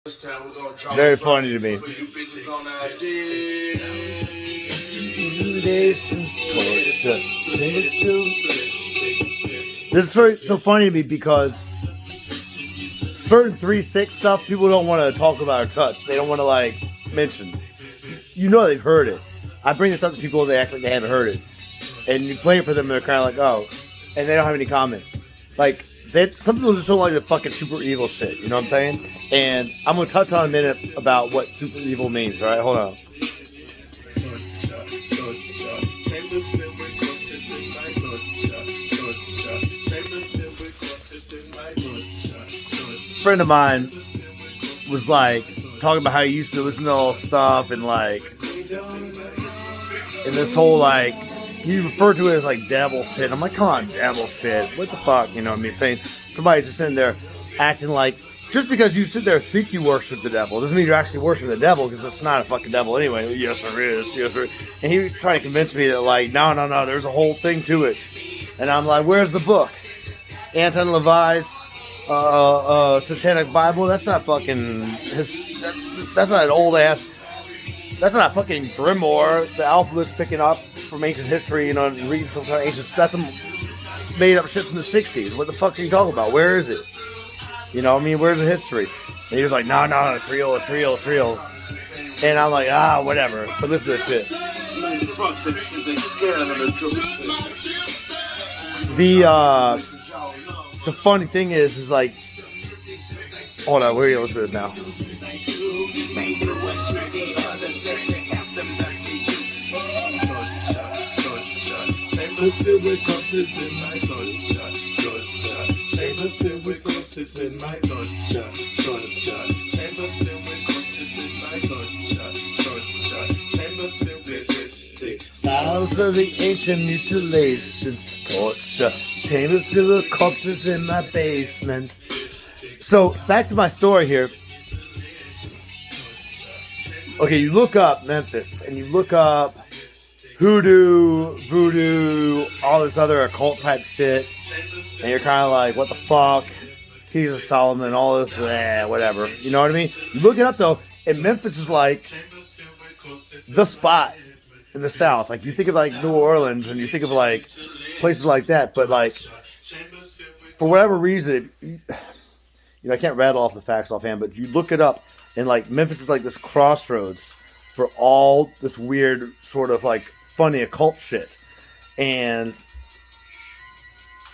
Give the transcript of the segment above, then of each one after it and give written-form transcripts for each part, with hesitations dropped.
Very funny to me. This is very, so funny to me because certain 3-6 stuff people don't want to talk about or touch. They don't want to like mention. You know they've heard it. I bring this up to people, they act like they haven't heard it. And you play it for them, and they're kind of like, oh. And they don't have any comment. Like, some people just don't like the fucking super evil shit. You know what I'm saying? And I'm going to touch on a minute about what super evil means, alright? Hold on. A friend of mine was like, talking about how he used to listen to all stuff and like, and this whole like, he referred to it as like devil shit. I'm like, come on, devil shit. What the fuck? You know what I mean? Saying somebody's just sitting there acting like, just because you sit there and think you worship the devil doesn't mean you're actually worshiping the devil, because it's not a fucking devil anyway. Yes, there is. Yes, there is. And he was trying to convince me that like, no, there's a whole thing to it. And I'm like, where's the book? Anton LaVey's Satanic Bible? That's not fucking that's not an old ass. That's not a fucking grimoire the alphabet's picking up from ancient history, you know, and reading some kind of ancient. That's some made up shit from the 60s. What the fuck are you talking about? Where is it? You know, I mean, where's the history? And he was like, no, it's real. And I'm like, whatever. But listen to this shit. The funny thing is like, hold on, where listen to this now. Chambers filled with corpses in my gunshot. Chambers filled with corpses in my gunshot. Chambers filled with corpses in my gunshot. Chambers filled with statistics. Styles of the ancient mutilations. Torture. Chambers filled with corpses in my basement. So back to my story here. Okay, you look up Memphis and you look up hoodoo, voodoo, all this other occult type shit, and you're kind of like, what the fuck? Keys of Solomon, all this, whatever. You know what I mean? You look it up though, and Memphis is like the spot in the South. Like you think of like New Orleans, and you think of like places like that, but like for whatever reason, I can't rattle off the facts offhand, but you look it up, and like Memphis is like this crossroads for all this weird sort of like funny occult shit. And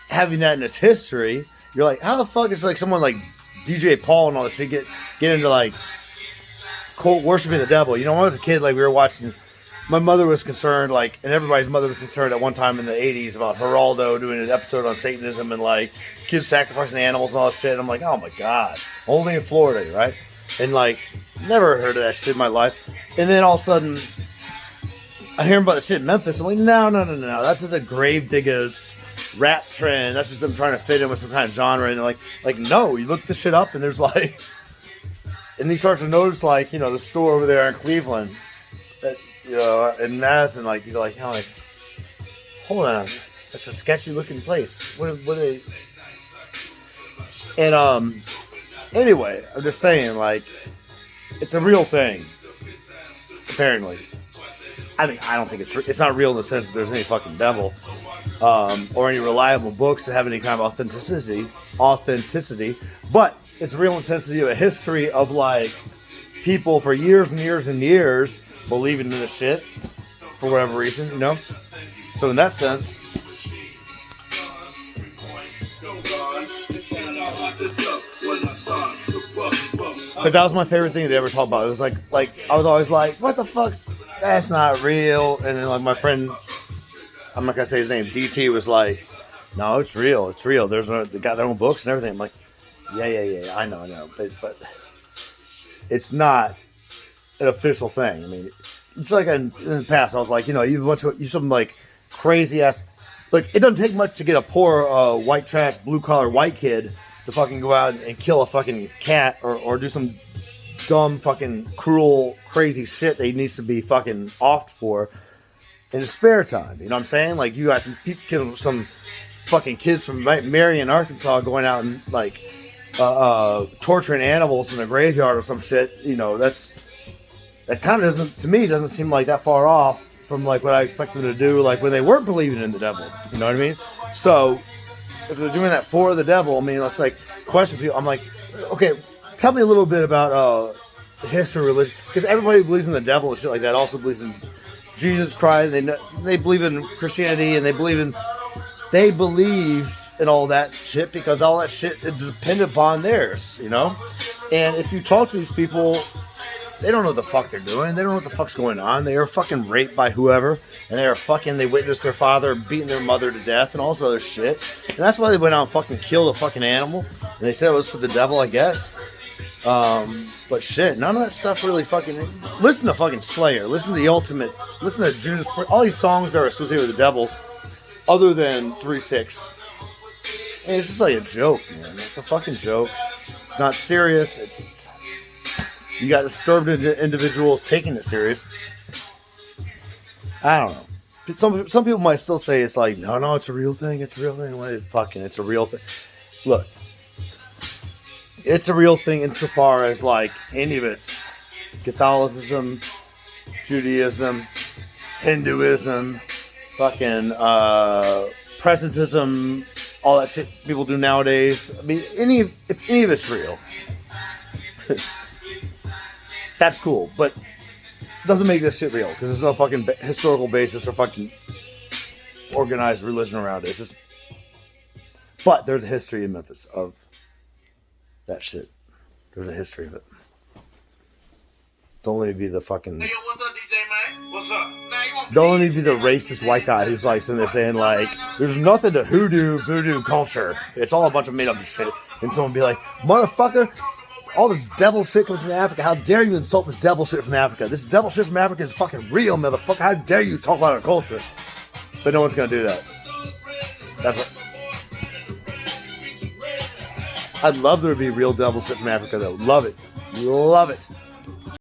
having that in its history, you're like, how the fuck is like someone like DJ Paul and all this shit get into like cult worshiping the devil? You know, when I was a kid, like we were watching, my mother was concerned, like, and everybody's mother was concerned at one time in the 80s about Geraldo doing an episode on Satanism and like kids sacrificing animals and all this shit. And I'm like, oh my God, only in Florida, right? And like, never heard of that shit in my life. And then all of a sudden, I hear about the shit in Memphis. I'm like, no. That's just a grave diggers rap trend. That's just them trying to fit in with some kind of genre. And like, no, you look this shit up and there's like, and you start to notice like, you know, the store over there in Cleveland, that, you know, in Madison, like, you're like, hold on, that's a sketchy looking place. What are they? And anyway, I'm just saying, like, it's a real thing. Apparently. I mean, I don't think it's not real in the sense that there's any fucking devil, or any reliable books that have any kind of authenticity, but it's real in the sense that you have a history of like people for years and years and years believing in this shit for whatever reason, you know. So in that sense, but that was my favorite thing to ever talk about. It was like I was always like, what the fuck? That's not real. And then like my friend, I'm not gonna say his name, DT, was like, no, it's real. They got their own books and everything. I'm like, yeah, I know, but it's not an official thing. I mean, it's like in the past, I was like, you know, you something like crazy ass. Like, it doesn't take much to get a poor white trash blue collar white kid to fucking go out and kill a fucking cat or do some dumb fucking cruel crazy shit that he needs to be fucking offed for in his spare time. You know what I'm saying? Like, you got some fucking kids from Marion, Arkansas going out and like torturing animals in a graveyard or some shit, that kind of doesn't, to me, doesn't seem like that far off from like what I expect them to do, like when they weren't believing in the devil. You know what I mean? So if they're doing that for the devil, I mean, let's like question people. I'm like, okay, tell me a little bit about the history of religion, because everybody who believes in the devil and shit like that also believes in Jesus Christ. They believe in Christianity, and they believe in all that shit because all that shit is dependent upon theirs, And if you talk to these people, they don't know what the fuck they're doing. They don't know what the fuck's going on. They are fucking raped by whoever, and they witnessed their father beating their mother to death and all this other shit. And that's why they went out and fucking killed a fucking animal. And they said it was for the devil, I guess. But shit, none of that stuff really fucking... Listen to fucking Slayer. Listen to The Ultimate. Listen to Judas Priest. All these songs that are associated with the devil, other than 3-6. And it's just like a joke, man. It's a fucking joke. It's not serious. You got disturbed individuals taking it serious. I don't know. Some people might still say it's like, no, it's a real thing. It's a real thing. It's a real thing. Look, it's a real thing insofar as like any of it's Catholicism, Judaism, Hinduism, fucking presentism, all that shit people do nowadays. I mean, if any of it's real, that's cool, but it doesn't make this shit real because there's no fucking historical basis or fucking organized religion around it. It's just, but there's a history in Memphis of that shit. There's a history of it. Don't let me be the fucking... Hey, yo, what's up, DJ, man? What's up? Don't let me be the racist white guy who's like sitting there saying like, there's nothing to voodoo culture. It's all a bunch of made up shit. And someone be like, motherfucker, all this devil shit comes from Africa. How dare you insult this devil shit from Africa? This devil shit from Africa is fucking real, motherfucker. How dare you talk about our culture? But no one's gonna do that. That's what... I'd love there to be real devil shit from Africa, though. Love it. Love it.